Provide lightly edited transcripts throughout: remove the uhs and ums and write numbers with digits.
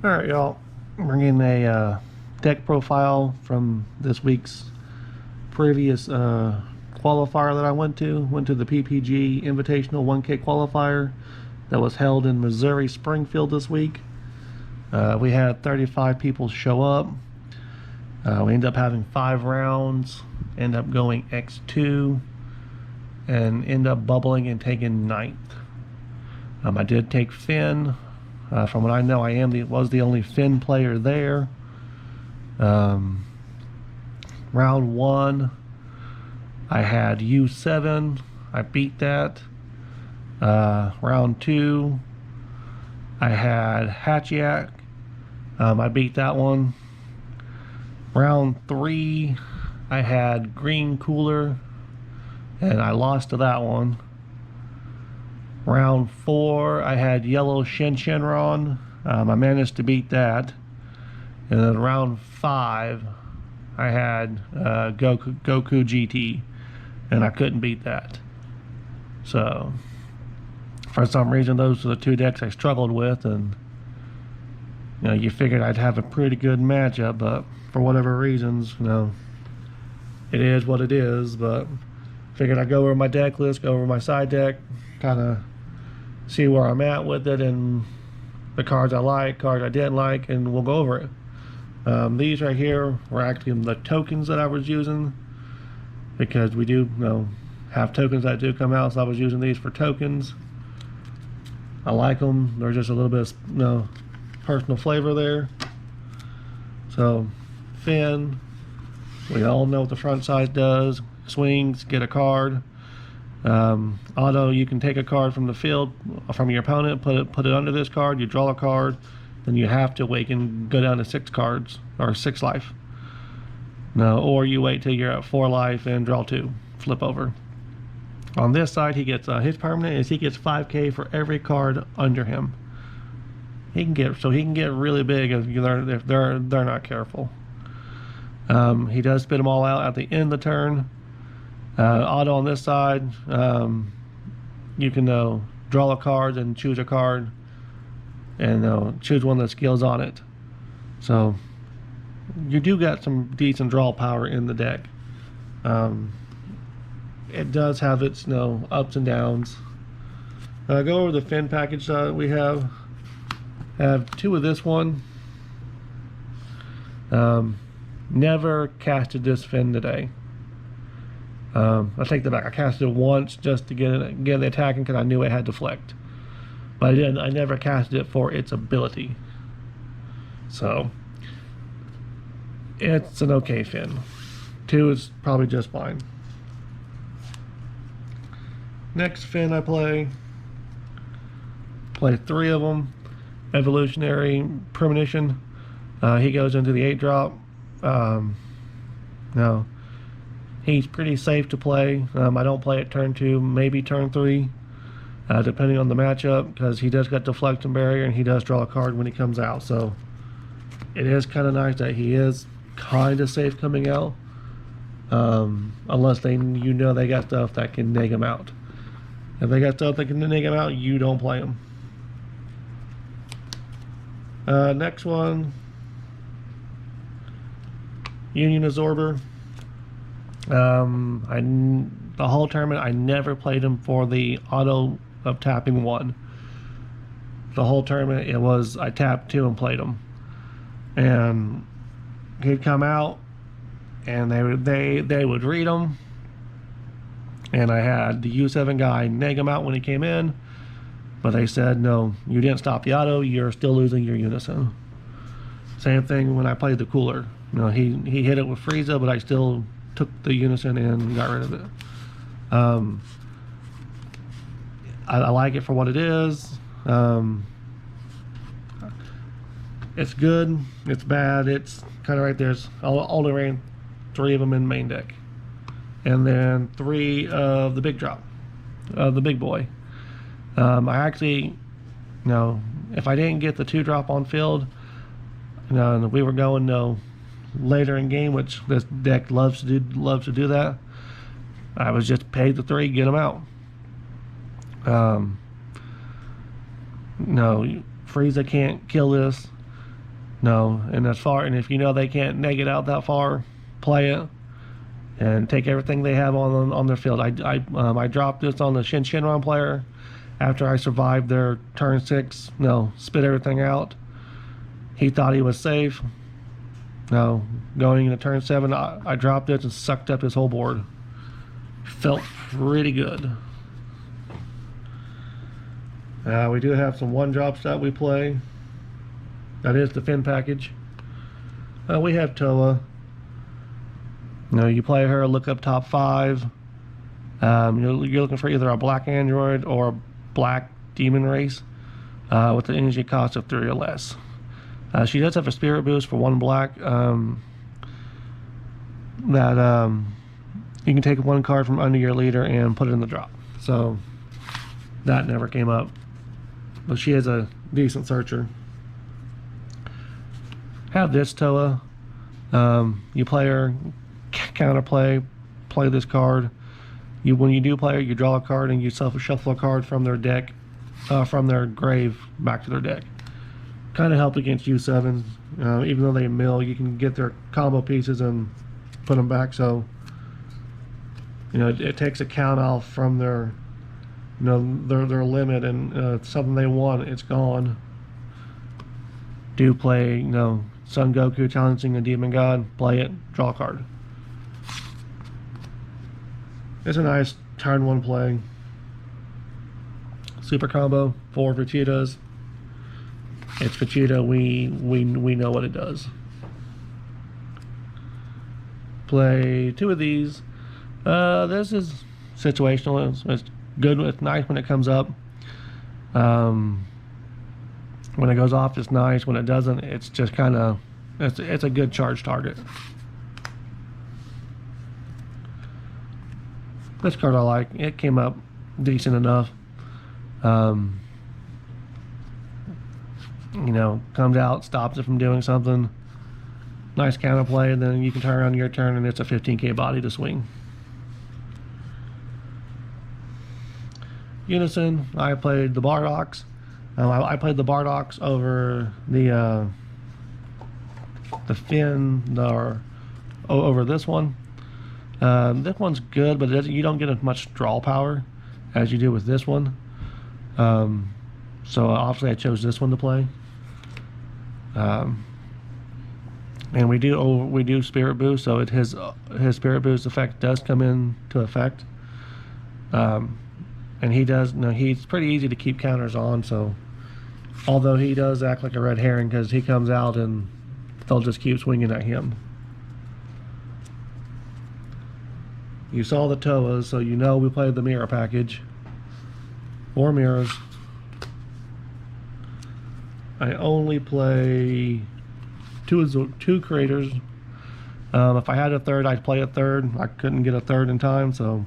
All right, y'all. Bringing a deck profile from this week's previous qualifier that I went to. Went to the PPG Invitational 1K qualifier that was held in Missouri Springfield this week. We had 35 people show up. We ended up having 5 rounds. End up going X2 and end up bubbling and taking 9th. I did take Finn. From what I know, was the only Finn player there. Round 1, I had U7. I beat that. Round 2, I had Hatchiak. I beat that one. Round 3, I had Green Cooler, and I lost to that one. Round 4, I had Yellow Shenron. I managed to beat that. And then round 5, I had Goku GT, and I couldn't beat that. So, for some reason, those are the 2 decks I struggled with, and you figured I'd have a pretty good matchup, but for whatever reasons, it is what it is. But figured I'd go over my deck list, go over my side deck, kind of see where I'm at with it, and the cards I like, cards I didn't like, and we'll go over it. These right here were actually the tokens that I was using, because we do have tokens that do come out, so I was using these for tokens. I like them. There's just a little bit of personal flavor there. So Finn, we all know what the front side does. Swings, get a card. Auto, you can take a card from the field, from your opponent, put it under this card, you draw a card, then you have to wait and go down to 6 cards, or 6 life. Or you wait till you're at 4 life and draw 2, flip over. On this side, he gets his permanent is he gets 5k for every card under him. He can get really big if they're not careful. He does spit them all out at the end of the turn. Auto on this side, you can draw a card and choose a card, and choose one of the skills on it. So you do got some decent draw power in the deck. It does have its ups and downs. Go over the Finn package that we have. I have 2 of this one. Never casted this Finn today. I take that back. I casted it once just to get it attacking, because I knew it had deflect. But I never casted it for its ability. So it's an okay Finn. 2 is probably just fine. Next Finn I play 3 of them. Evolutionary Premonition. He goes into the 8-drop. Now, he's pretty safe to play. I don't play it turn 2, maybe turn 3, depending on the matchup, because he does get deflect and barrier, and he does draw a card when he comes out. So it is kind of nice that he is kind of safe coming out, unless they got stuff that can neg him out. If they got stuff that can neg him out, you don't play him. Next one, Union Absorber. The whole tournament, I never played him for the auto of tapping 1. The whole tournament, it was I tapped 2 and played him, and he'd come out, and they would read him, and I had the U7 guy neg him out when he came in, but they said, no, you didn't stop the auto, you're still losing your unison. Same thing when I played the cooler. He hit it with Frieza, but I still took the unison and got rid of it. I like it for what it is. It's good, it's bad, it's kind of right there. It's only ran 3 of them in main deck, and then 3 of the big drop, the big boy. I actually, if I didn't get the 2-drop on field, we were going later in game, which this deck loves to do that. I was just paid the 3, get them out. No, Frieza can't kill this. No, and as far, and if you know they can't neg it out that far, play it and take everything they have on their field. I dropped this on the Shenron player after I survived their turn 6. No, spit everything out. He thought he was safe. No, going into turn 7, I dropped it and sucked up his whole board. Felt pretty good. We do have some 1-drops that we play. That is the Fin package. We have Toa. You play her, look up top 5. You're looking for either a black android or a black demon race with an energy cost of 3 or less. She does have a spirit boost for 1 black that you can take 1 card from under your leader and put it in the drop. So that never came up. But she is a decent searcher. Have this Toa. You play her, counterplay, play this card. When you do play her, you draw a card and you shuffle a card from their deck, from their grave back to their deck. Kind of help against U7s. Even though they mill, you can get their combo pieces and put them back. So it takes a count off from their their limit, and something they want, it's gone. Do play Son Goku challenging a demon god, play it, draw a card. It's a nice turn 1 play. Super combo, 4 Vegetas. It's Vegeta, we know what it does. Play 2 of these. This is situational. It's good, it's nice when it comes up. When it goes off, it's nice. When it doesn't, it's just kind of, it's a good charge target. This card I like. It came up decent enough. Comes out, stops it from doing something. Nice counterplay, and then you can turn around your turn and it's a 15k body to swing. Unison, I played the Bardox. I played the Bardox over the Fin, over this one. This one's good, but you don't get as much draw power as you do with this one. So obviously I chose this one to play. And we do Spirit Boost, so his Spirit Boost effect does come into effect. And he's pretty easy to keep counters on, so although he does act like a red herring because he comes out and they'll just keep swinging at him. You saw the Toas, so we played the mirror package. 4 mirrors. I only play two creators. If I had a third, I'd play a third. I couldn't get a third in time, so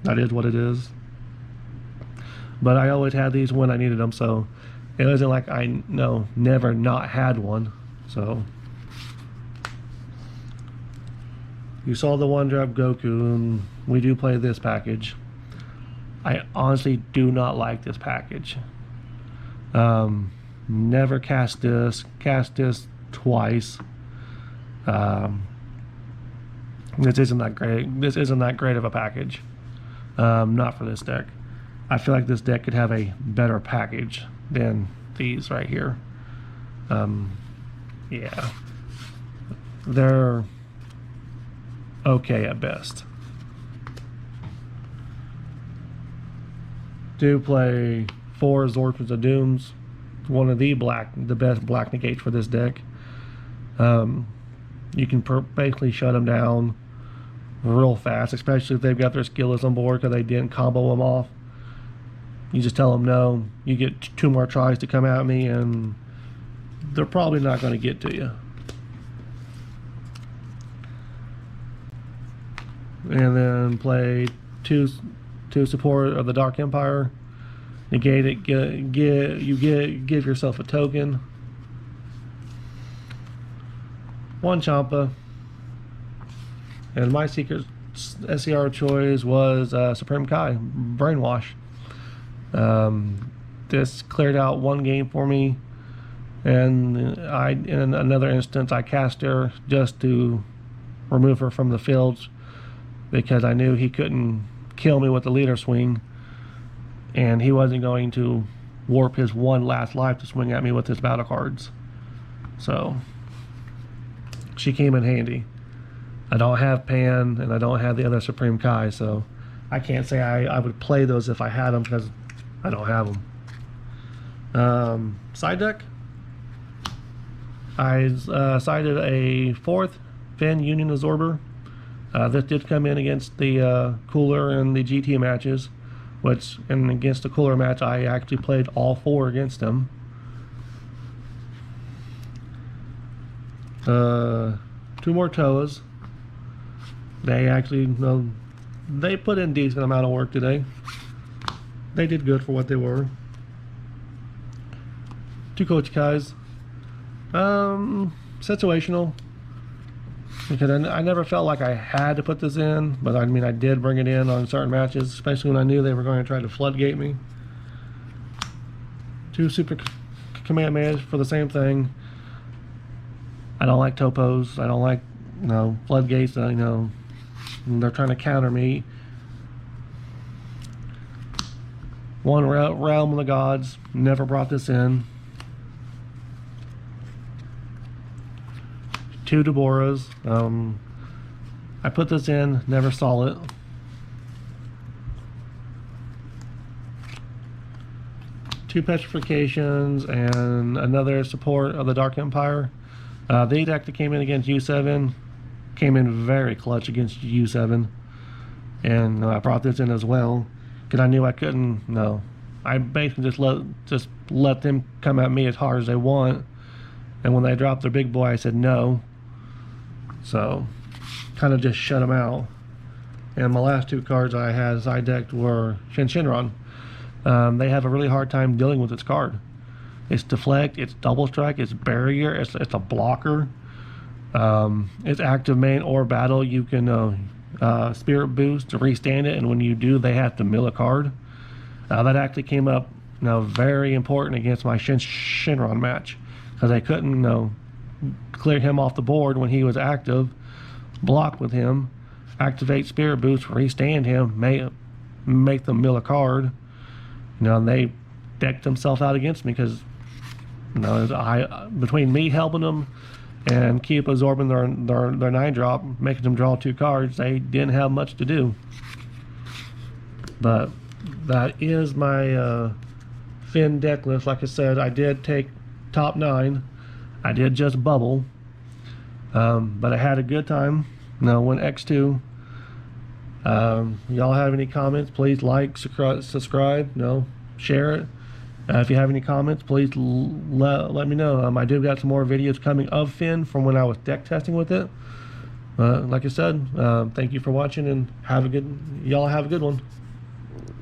that is what it is. But I always had these when I needed them, so it wasn't like I never not had one. So you saw the 1-drop Goku, and we do play this package. I honestly do not like this package. Never cast this twice. This isn't that great. This isn't that great of a package. Not for this deck. I feel like this deck could have a better package than these right here. Yeah. They're okay at best. Do play 4 Absorptions of Dooms. One of the best black negates for this deck. You can basically shut them down real fast, especially if they've got their skill list on board because they didn't combo them off. You just tell them no, you get 2 more tries to come at me, and they're probably not going to get to you. And then play two support of the Dark Empire. Negate it. Give yourself a token. 1 Champa. And my secret SCR choice was Supreme Kai, Brainwash. This cleared out 1 game for me And in another instance, I cast her just to remove her from the fields because I knew he couldn't kill me with the leader swing, and he wasn't going to warp his one last life to swing at me with his battle cards. So she came in handy. I don't have Pan, and I don't have the other Supreme Kai, so I can't say I would play those if I had them because I don't have them. Side deck, I sided a 4th Finn Union Absorber. This did come in against the Cooler and the GT matches, which, and against the Cooler match, I actually played all 4 against him. 2 more Toas. They actually, they put in a decent amount of work today. They did good for what they were. 2 Coach Kais. Situational. Because I never felt like I had to put this in, but I mean I did bring it in on certain matches, especially when I knew they were going to try to floodgate me. 2 Super Command Mans for the same thing. I don't like topos. I don't like, floodgates. They're trying to counter me. 1 Realm of the Gods. Never brought this in. 2 Deborahs. I put this in, never saw it. 2 Petrifications and another support of the Dark Empire. The deck that came in against U7 came in very clutch against U7, and I brought this in as well because I knew I couldn't. I basically just let them come at me as hard as they want, and when they dropped their big boy, I said no. So, kind of just shut them out. And my last 2 cards I had side decked were Shenron. They have a really hard time dealing with this card. It's deflect, it's double strike, it's barrier, it's a blocker. It's active main or battle. You can spirit boost to restand it, and when you do, they have to mill a card. That actually came up very important against my Shenron match because I couldn't clear him off the board when he was active, block with him, activate spirit boost, restand him, make them mill a card. And they decked themselves out against me because between me helping them and keep absorbing their 9-drop, making them draw 2 cards, they didn't have much to do. But that is my Finn deck list. Like I said, I did take top 9. I did just bubble, but I had a good time. Went X2. Y'all have any comments, please like, subscribe, share it. If you have any comments, please let me know. I do got some more videos coming of Finn from when I was deck testing with it. Like I said, thank you for watching, and y'all have a good one.